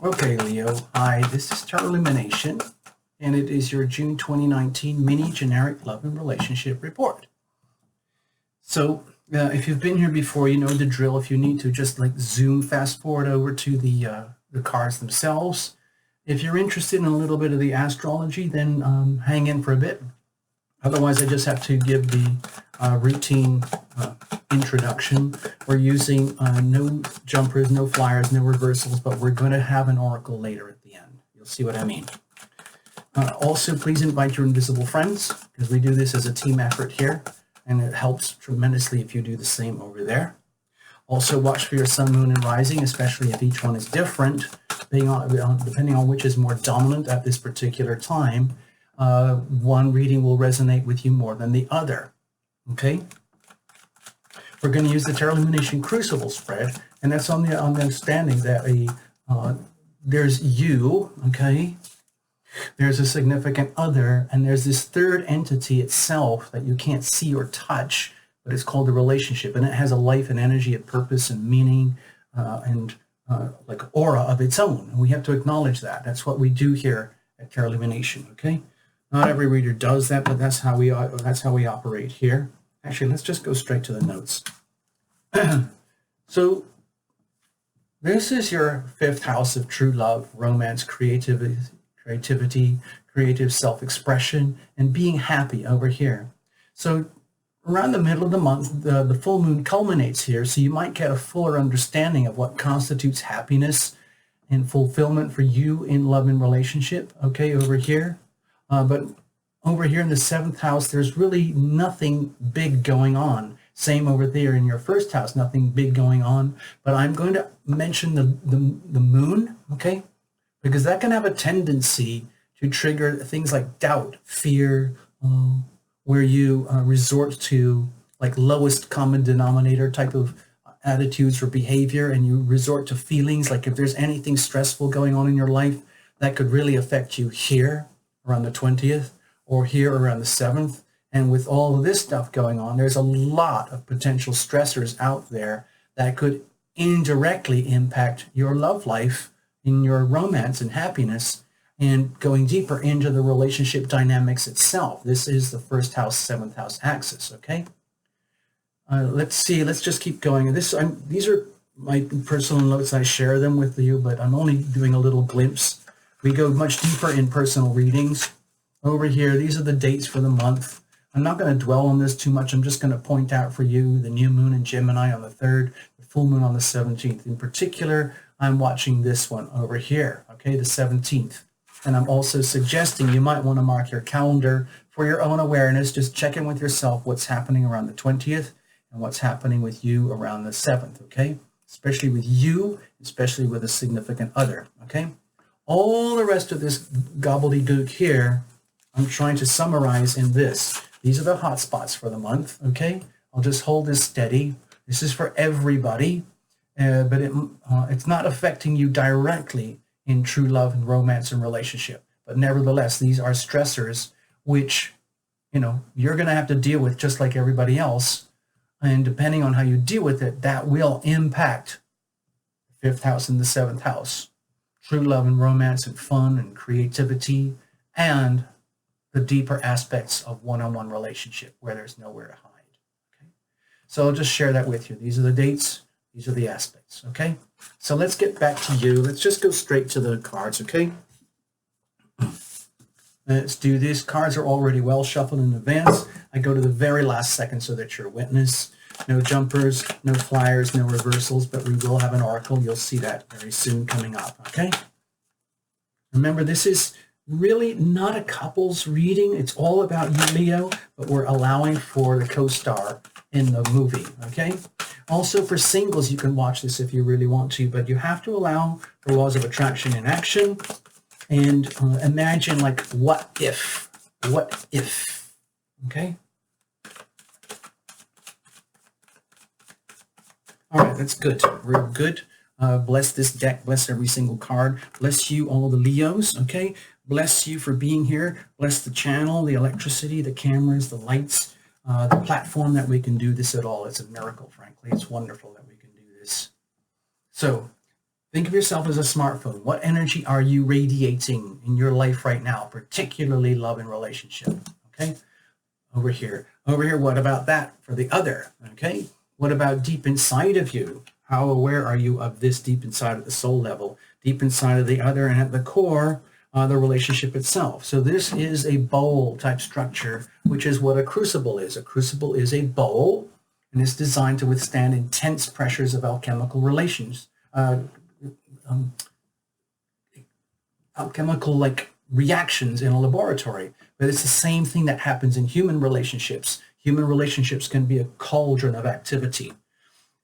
Okay, Leo. Hi, this is Tarot Lumination, and it is your June 2019 mini generic love and relationship report. So, if you've been here before, you know the drill. If you need to, just like zoom fast forward over to the cards themselves. If you're interested in a little bit of the astrology, then hang in for a bit. Otherwise, I just have to give the routine introduction. We're using no jumpers, no flyers, no reversals, but we're going to have an oracle later at the end. You'll see what I mean. Also, please invite your invisible friends, because we do this as a team effort here, and it helps tremendously if you do the same over there. Also, watch for your sun, moon, and rising, especially if each one is different, depending on which is more dominant at this particular time. One reading will resonate with you more than the other. Okay? We're going to use the Tarot Lumination Crucible spread, and that's on the understanding that there's you, okay? There's a significant other, and there's this third entity itself that you can't see or touch, but it's called the relationship, and it has a life and energy, a purpose and meaning, and like aura of its own. And we have to acknowledge that. That's what we do here at Tarot Lumination, okay? Not every reader does that, but that's how we operate here. Actually, let's just go straight to the notes. So this is your fifth house of true love, romance, creativity, creative self-expression, and being happy over here. So around the middle of the month, the full moon culminates here, so you might get a fuller understanding of what constitutes happiness and fulfillment for you in love and relationship, okay, over here. But over here in the seventh house, there's really nothing big going on. Same over there in your first house, nothing big going on. But I'm going to mention the moon, okay? Because that can have a tendency to trigger things like doubt, fear, where you resort to like lowest common denominator type of attitudes or behavior, and you resort to feelings like if there's anything stressful going on in your life, that could really affect you here around the 20th or here around the 7th. And with all of this stuff going on, there's a lot of potential stressors out there that could indirectly impact your love life, in your romance and happiness, and going deeper into the relationship dynamics itself. This is the first house, seventh house axis, okay? Let's see, let's just keep going. These are my personal notes. I share them with you, but I'm only doing a little glimpse. We go much deeper in personal readings. Over here, these are the dates for the month. I'm not going to dwell on this too much. I'm just going to point out for you the new moon in Gemini on the 3rd, the full moon on the 17th. In particular, I'm watching this one over here, okay, the 17th. And I'm also suggesting you might want to mark your calendar for your own awareness. Just check in with yourself what's happening around the 20th and what's happening with you around the 7th, okay? Especially with you, especially with a significant other, okay? All the rest of this gobbledygook here, I'm trying to summarize in this. These are the hot spots for the month, okay? I'll just hold this steady. This is for everybody, but it's not affecting you directly in true love and romance and relationship. But nevertheless, these are stressors which, you know, you're going to have to deal with just like everybody else. And depending on how you deal with it, that will impact the 5th house and the 7th house. True love and romance and fun and creativity and the deeper aspects of one-on-one relationship where there's nowhere to hide. Okay? So I'll just share that with you. These are the dates. These are the aspects. Okay? So let's get back to you. Let's just go straight to the cards. Okay? Let's do this. Cards are already well shuffled in advance. I go to the very last second so that you're a witness. No jumpers, no flyers, no reversals, but we will have an oracle. You'll see that very soon coming up. Okay? Remember, this is really not a couples reading. It's all about you, Leo, but we're allowing for the co-star in the movie, okay? Also for singles, you can watch this if you really want to, but you have to allow for laws of attraction in action and imagine like what if, okay? All right, that's good, real good. Bless this deck, bless every single card, bless you, all the Leos, okay? Bless you for being here. Bless the channel, the electricity, the cameras, the lights, the platform that we can do this at all. It's a miracle, frankly. It's wonderful that we can do this. So Think of yourself as a smartphone. What energy are you radiating in your life right now, particularly love and relationship? Okay, over here. Over here, what about that for the other? Okay, what about deep inside of you? How aware are you of this deep inside of the soul level, deep inside of the other, and at the core, the relationship itself? So this is a bowl type structure, which is what a crucible is. A crucible is a bowl, and it's designed to withstand intense pressures of alchemical relations. Alchemical like reactions in a laboratory, but it's the same thing that happens in human relationships. Human relationships can be a cauldron of activity.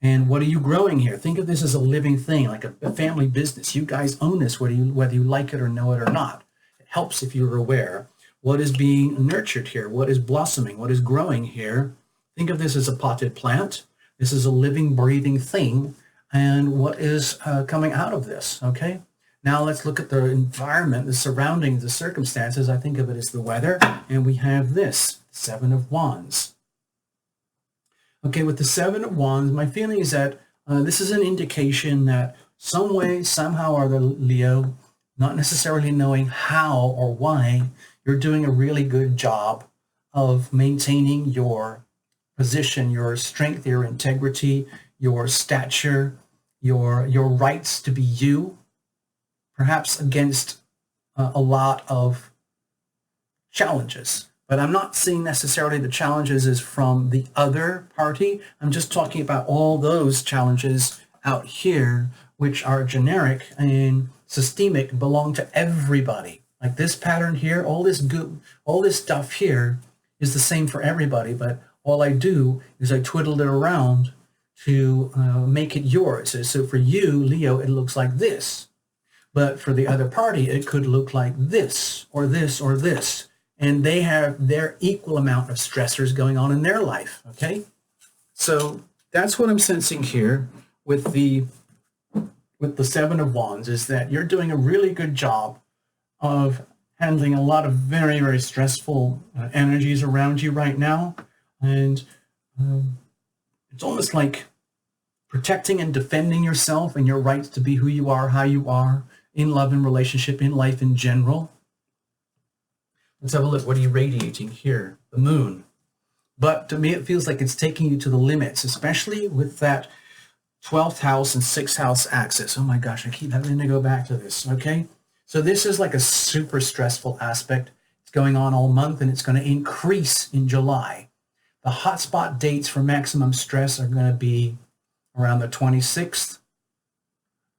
And what are you growing here? Think of this as a living thing, like a family business. You guys own this, whether you like it or know it or not. It helps if you're aware. What is being nurtured here? What is blossoming? What is growing here? Think of this as a potted plant. This is a living, breathing thing. And what is coming out of this, okay? Now let's look at the environment, the surroundings, the circumstances. I think of it as the weather. And we have this, Seven of Wands. Okay, with the Seven of Wands, my feeling is that this is an indication that some way, somehow or other, Leo, not necessarily knowing how or why, you're doing a really good job of maintaining your position, your strength, your integrity, your stature, your rights to be you, perhaps against a lot of challenges. But I'm not seeing necessarily the challenges as from the other party. I'm just talking about all those challenges out here, which are generic and systemic, belong to everybody. Like this pattern here, all this stuff here is the same for everybody, but all I do is I twiddle it around to make it yours. So for you, Leo, it looks like this. But for the other party, it could look like this or this or this. And they have their equal amount of stressors going on in their life, okay? So that's what I'm sensing here with the Seven of Wands, is that you're doing a really good job of handling a lot of very, very stressful energies around you right now. And it's almost like protecting and defending yourself and your rights to be who you are, how you are, in love and relationship, in life in general. Let's have a look. What are you radiating here? The moon. But to me, it feels like it's taking you to the limits, especially with that 12th house and 6th house axis. Oh my gosh, I keep having to go back to this, okay? So this is like a super stressful aspect. It's going on all month, and it's going to increase in July. The hotspot dates for maximum stress are going to be around the 26th.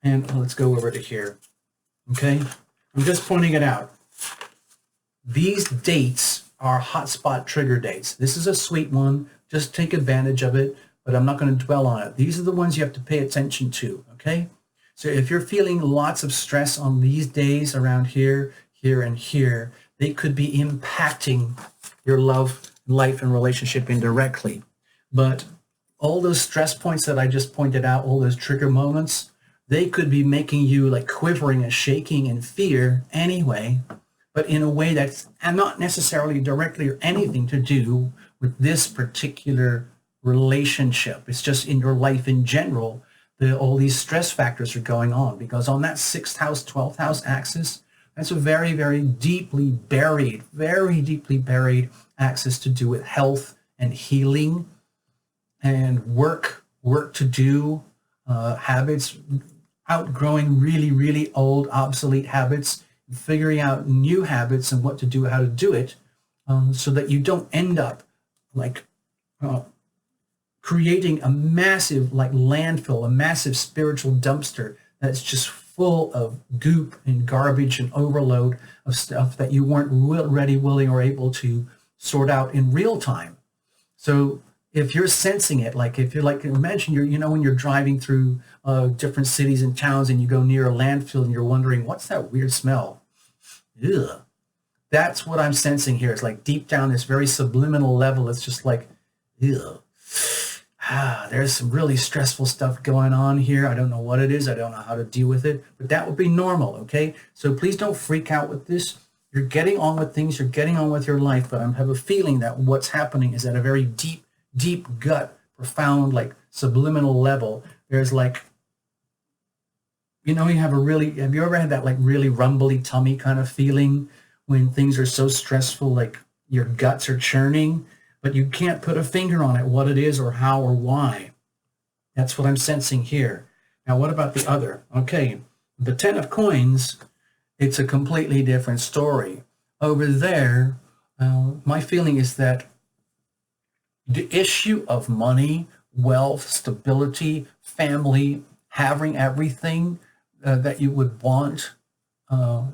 And let's go over to here, okay? I'm just pointing it out. These dates are hotspot trigger dates. This is a sweet one. Just take advantage of it, but I'm not going to dwell on it. These are the ones you have to pay attention to, okay? So if you're feeling lots of stress on these days around here, here, and here, they could be impacting your love, life, and relationship indirectly. But all those stress points that I just pointed out, all those trigger moments, they could be making you like quivering and shaking in fear anyway, but in a way that's not necessarily directly or anything to do with this particular relationship. It's just in your life in general, all these stress factors are going on, because on that 6th house, 12th house axis, that's a very, very deeply buried axis to do with health and healing and work to do, habits, outgrowing really, really old, obsolete habits, figuring out new habits and what to do, how to do it, so that you don't end up like creating a massive like landfill, a massive spiritual dumpster that's just full of goop and garbage and overload of stuff that you weren't ready, willing, or able to sort out in real time. So if you're sensing it, like if you're like, imagine when you're driving through different cities and towns and you go near a landfill and you're wondering, what's that weird smell? Ugh. That's what I'm sensing here. It's like deep down, this very subliminal level. It's just like, ugh. There's some really stressful stuff going on here. I don't know what it is. I don't know how to deal with it, but that would be normal, okay? So please don't freak out with this. You're getting on with things. You're getting on with your life, but I have a feeling that what's happening is at a very deep gut, profound, like subliminal level. There's like You know, have you ever had that like really rumbly tummy kind of feeling when things are so stressful, like your guts are churning, but you can't put a finger on it, what it is or how or why? That's what I'm sensing here. Now, what about the other? Okay, the 10 of coins, it's a completely different story. Over there, my feeling is that the issue of money, wealth, stability, family, having everything that you would want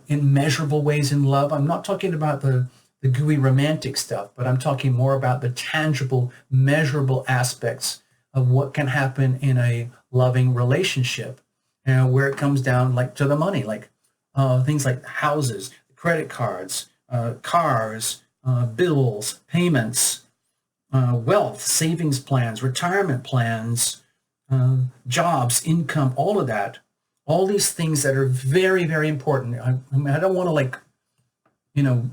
in measurable ways in love. I'm not talking about the gooey romantic stuff, but I'm talking more about the tangible, measurable aspects of what can happen in a loving relationship, and where it comes down like to the money, like things like houses, credit cards, cars, bills, payments, wealth, savings plans, retirement plans, jobs, income, all of that, all these things that are very, very important. I mean, I don't want to like, you know,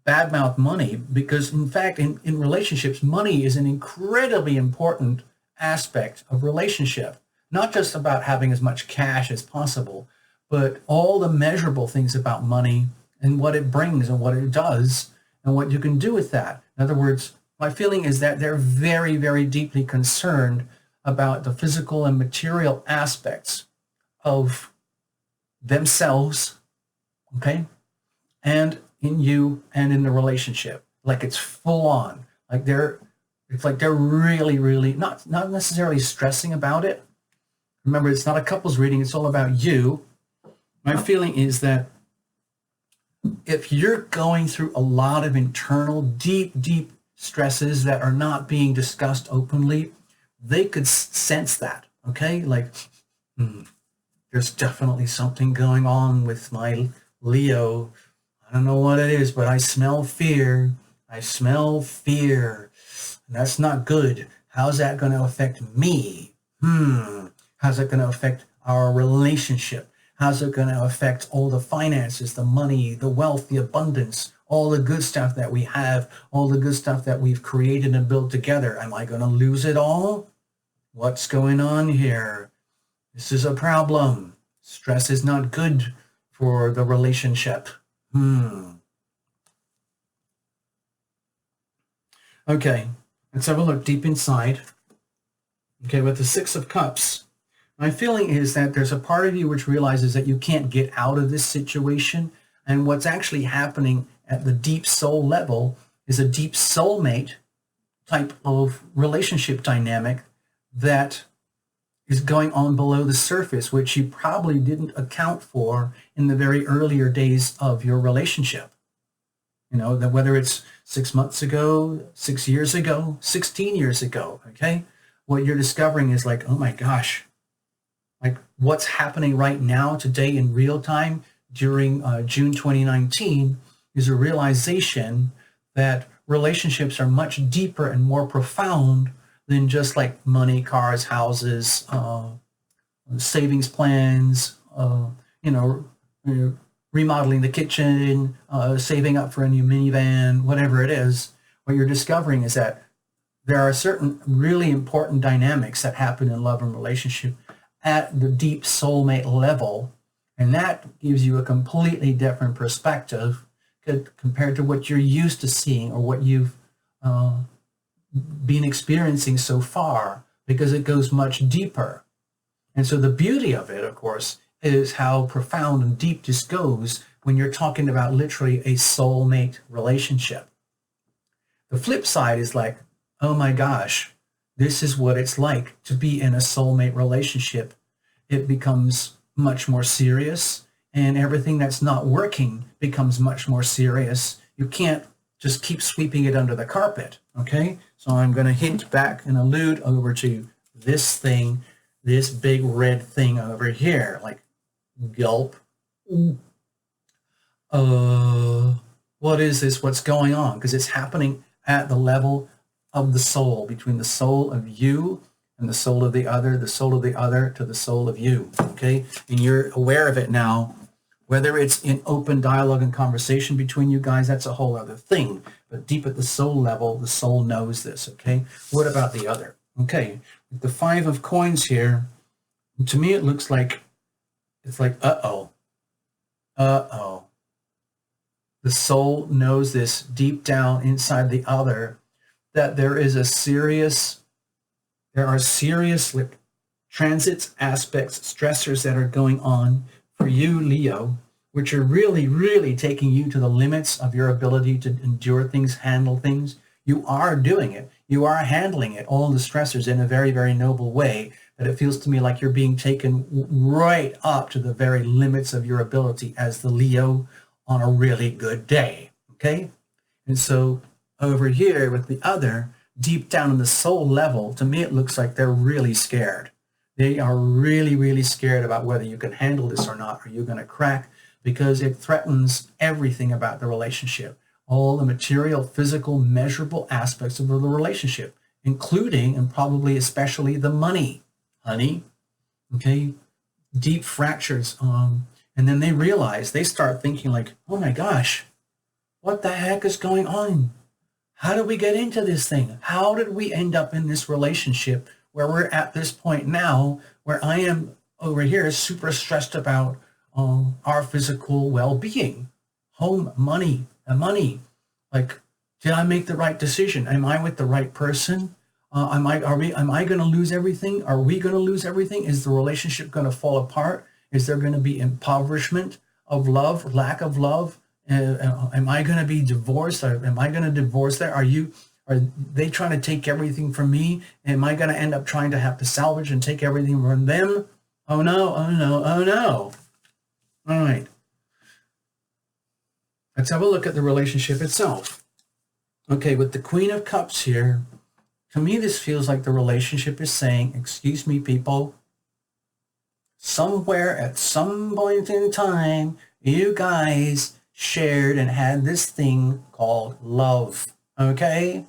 badmouth money, because in fact, in relationships, money is an incredibly important aspect of relationship. Not just about having as much cash as possible, but all the measurable things about money and what it brings and what it does and what you can do with that. In other words, my feeling is that they're very, very deeply concerned about the physical and material aspects of themselves, okay, and in you and in the relationship. Like it's full on. It's like they're really, really not necessarily stressing about it. Remember, it's not a couples reading, it's all about you. My feeling is that if you're going through a lot of internal, deep, deep stresses that are not being discussed openly, they could sense that, okay? Like, there's definitely something going on with my Leo. I don't know what it is, but I smell fear. I smell fear. And that's not good. How's that going to affect me? How's it going to affect our relationship? How's it going to affect all the finances, the money, the wealth, the abundance, all the good stuff that we have, all the good stuff that we've created and built together? Am I going to lose it all? What's going on here? This is a problem. Stress is not good for the relationship. Okay, let's have a look deep inside. Okay, with the Six of Cups, my feeling is that there's a part of you which realizes that you can't get out of this situation. And what's actually happening at the deep soul level is a deep soulmate type of relationship dynamic that is going on below the surface, which you probably didn't account for in the very earlier days of your relationship. You know, that whether it's 6 months ago, 6 years ago, 16 years ago, okay? What you're discovering is like, oh my gosh, like what's happening right now today in real time during June 2019 is a realization that relationships are much deeper and more profound than just like money, cars, houses, savings plans, remodeling the kitchen, saving up for a new minivan, whatever it is. What you're discovering is that there are certain really important dynamics that happen in love and relationship at the deep soulmate level, and that gives you a completely different perspective compared to what you're used to seeing or what you've been experiencing so far, because it goes much deeper. And so the beauty of it, of course, is how profound and deep this goes when you're talking about literally a soulmate relationship. The flip side is like, oh my gosh, this is what it's like to be in a soulmate relationship. It becomes much more serious, and everything that's not working becomes much more serious. You can't just keep sweeping it under the carpet, okay? So I'm going to hint back and allude over to this thing, this big red thing over here, like gulp. What is this? What's going on? Because it's happening at the level of the soul, between the soul of you and the soul of the other to the soul of you, okay? And you're aware of it now. Whether it's in open dialogue and conversation between you guys, that's a whole other thing. But deep at the soul level, the soul knows this, okay? What about the other? Okay, with the Five of Coins here, to me it looks like it's like, uh-oh, uh-oh. The soul knows this deep down inside the other, that there are serious like transits, aspects, stressors that are going on for you, Leo, which are really, really taking you to the limits of your ability to endure things, handle things. You are doing it. You are handling it, all the stressors, in a very, very noble way, that it feels to me like you're being taken right up to the very limits of your ability as the Leo on a really good day, okay? And so over here with the other, deep down in the soul level, to me it looks like they're really scared. They are really, really scared about whether you can handle this or not. Are you going to crack? Because it threatens everything about the relationship, all the material, physical, measurable aspects of the relationship, including and probably especially the money, honey, okay? Deep fractures. And then they start thinking like, oh my gosh, what the heck is going on? How did we get into this thing? How did we end up in this relationship where we're at this point now, where I am over here super stressed about our physical well-being, home, money, and money. Like, did I make the right decision? Am I with the right person? Am I going to lose everything? Are we going to lose everything? Is the relationship going to fall apart? Is there going to be impoverishment of love, lack of love? Am I going to be divorced? Am I going to divorce that? Are they trying to take everything from me? Am I going to end up trying to have to salvage and take everything from them? Oh no, oh no, oh no. All right. Let's have a look at the relationship itself. Okay, with the Queen of Cups here, to me this feels like the relationship is saying, excuse me, people, somewhere at some point in time, you guys shared and had this thing called love, okay?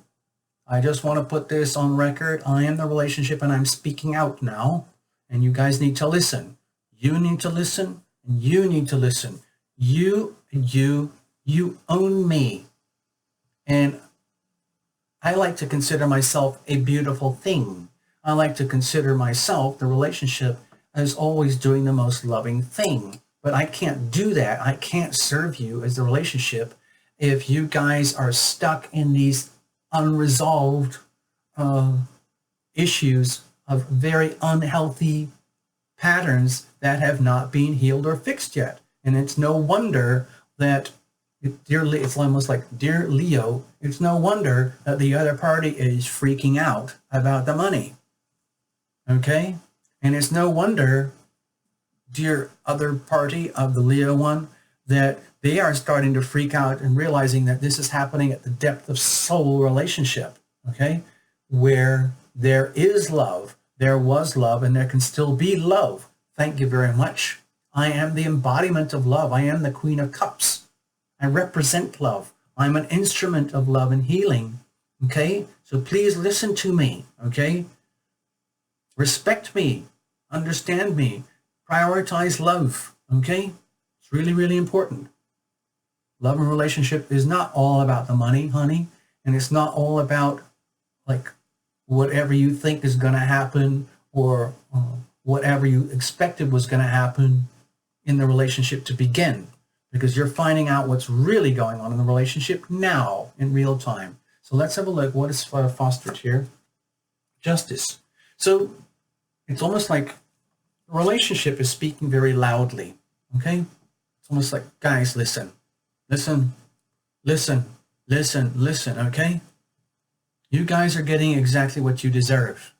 I just want to put this on record. I am the relationship and I'm speaking out now, and you guys need to listen. You need to listen, and you need to listen. You own me. And I like to consider myself a beautiful thing. I like to consider myself, the relationship, as always doing the most loving thing. But I can't do that. I can't serve you as the relationship if you guys are stuck in these unresolved issues of very unhealthy patterns that have not been healed or fixed yet. And it's no wonder that, it's almost like, dear Leo, it's no wonder that the other party is freaking out about the money. Okay? And it's no wonder, dear other party of the Leo one, that they are starting to freak out and realizing that this is happening at the depth of soul relationship, okay? Where there is love, there was love, and there can still be love. Thank you very much. I am the embodiment of love. I am the Queen of Cups. I represent love. I'm an instrument of love and healing, okay? So please listen to me, okay? Respect me, understand me, prioritize love, okay? It's really, really important. Love and relationship is not all about the money, honey, and it's not all about like whatever you think is going to happen or whatever you expected was going to happen in the relationship to begin, because you're finding out what's really going on in the relationship now in real time. So let's have a look. What is fostered here? Justice. So it's almost like the relationship is speaking very loudly, okay? It's almost like, guys, listen, listen, listen, listen, listen, okay? You guys are getting exactly what you deserve.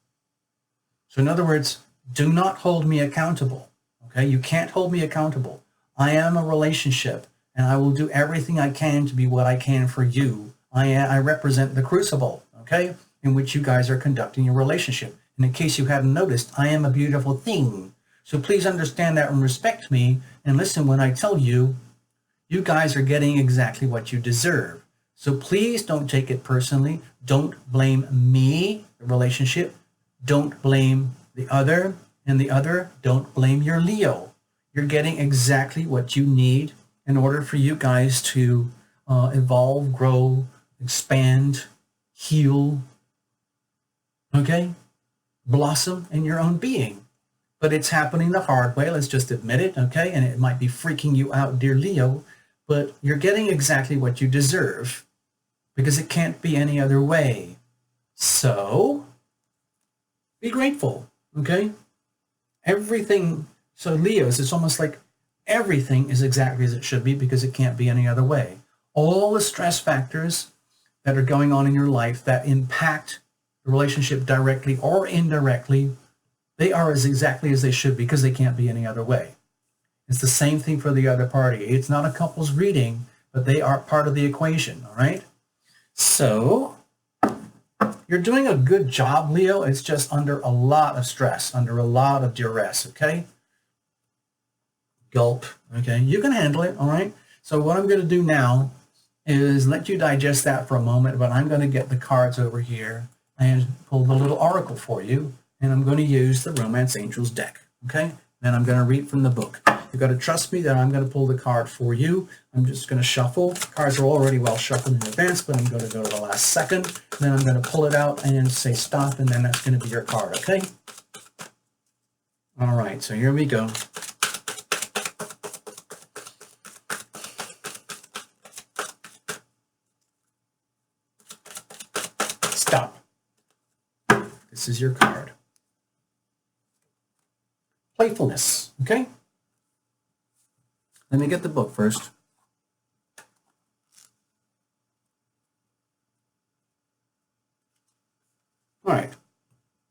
So in other words, do not hold me accountable, okay? You can't hold me accountable. I am a relationship, and I will do everything I can to be what I can for you. I represent the crucible, okay, in which you guys are conducting your relationship. And in case you hadn't noticed, I am a beautiful thing. So please understand that and respect me, and listen when I tell you, you guys are getting exactly what you deserve. So please don't take it personally. Don't blame me, the relationship. Don't blame the other, and the other, don't blame your Leo. You're getting exactly what you need in order for you guys to evolve, grow, expand, heal, okay? Blossom in your own being. but it's happening the hard way. Let's just admit it, okay? And it might be freaking you out, dear Leo, but you're getting exactly what you deserve because it can't be any other way. So be grateful, okay? Everything, so Leos, it's almost like everything is exactly as it should be because it can't be any other way. All the stress factors that are going on in your life that impact the relationship directly or indirectly, they are as exactly as they should be because they can't be any other way. It's the same thing for the other party. It's not a couple's reading, but they are part of the equation, all right? So you're doing a good job, Leo. It's just under a lot of stress, under a lot of duress, okay? Gulp, okay? You can handle it, all right? So what I'm going to do now is let you digest that for a moment, but I'm going to get the cards over here and pull the little oracle for you, and I'm going to use the Romance Angels deck, okay? Then I'm going to read from the book. You've got to trust me that I'm going to pull the card for you. I'm just going to shuffle. Cards are already well shuffled in advance, but I'm going to go to the last second. Then I'm going to pull it out and say stop, and then that's going to be your card, okay? All right, so here we go. Stop. This is your card. Playfulness, okay? Let me get the book first. All right.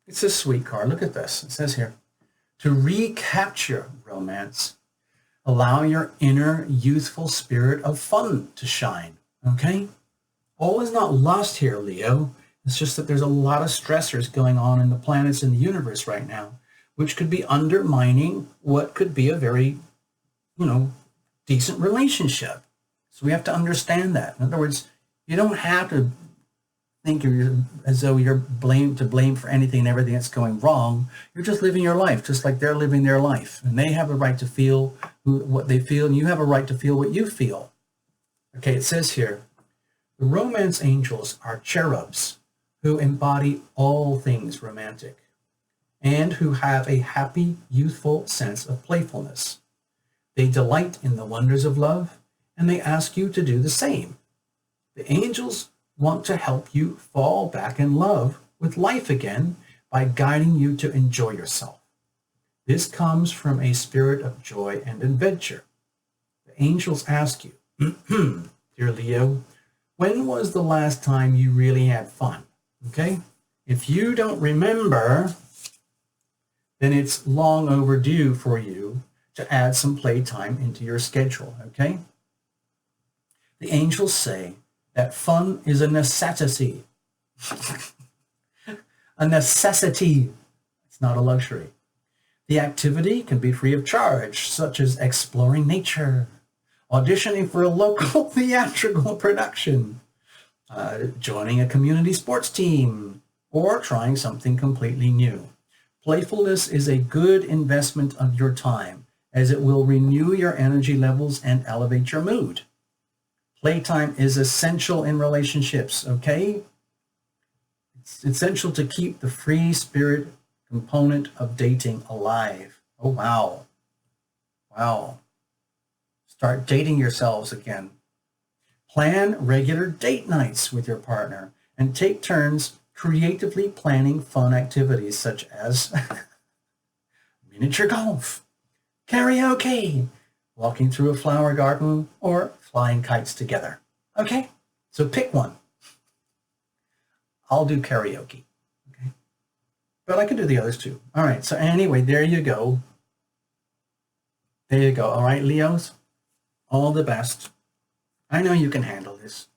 It's a sweet card. Look at this. It says here, to recapture romance, allow your inner youthful spirit of fun to shine, okay? All is not lost here, Leo. It's just that there's a lot of stressors going on in the planets in the universe right now, which could be undermining what could be a very, decent relationship. So we have to understand that. In other words, you don't have to think as though you're to blame for anything and everything that's going wrong. You're just living your life, just like they're living their life. And they have a right to feel what they feel, and you have a right to feel what you feel. Okay, it says here, the romance angels are cherubs who embody all things romantic and who have a happy, youthful sense of playfulness. They delight in the wonders of love, and they ask you to do the same. The angels want to help you fall back in love with life again by guiding you to enjoy yourself. This comes from a spirit of joy and adventure. The angels ask you, dear Leo, when was the last time you really had fun? Okay? If you don't remember, then it's long overdue for you to add some playtime into your schedule, okay? The angels say that fun is a necessity. A necessity. It's not a luxury. The activity can be free of charge, such as exploring nature, auditioning for a local theatrical production, joining a community sports team, or trying something completely new. Playfulness is a good investment of your time, as it will renew your energy levels and elevate your mood. Playtime is essential in relationships, okay? It's essential to keep the free spirit component of dating alive. Oh, wow. Wow. Start dating yourselves again. Plan regular date nights with your partner and take turns creatively planning fun activities such as miniature golf, karaoke, walking through a flower garden, or flying kites together. Okay? So pick one. I'll do karaoke. Okay? But I can do the others too. All right. So anyway, there you go. There you go. All right, Leos? All the best. I know you can handle this.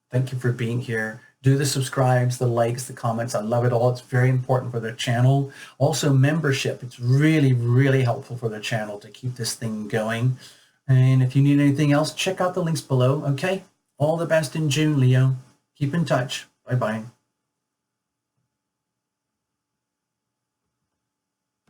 Thank you for being here. Do the subscribes, the likes, the comments. I love it all. It's very important for the channel. Also, membership. It's really, really helpful for the channel to keep this thing going. And if you need anything else, check out the links below, okay? All the best in June, Leo. Keep in touch. Bye-bye.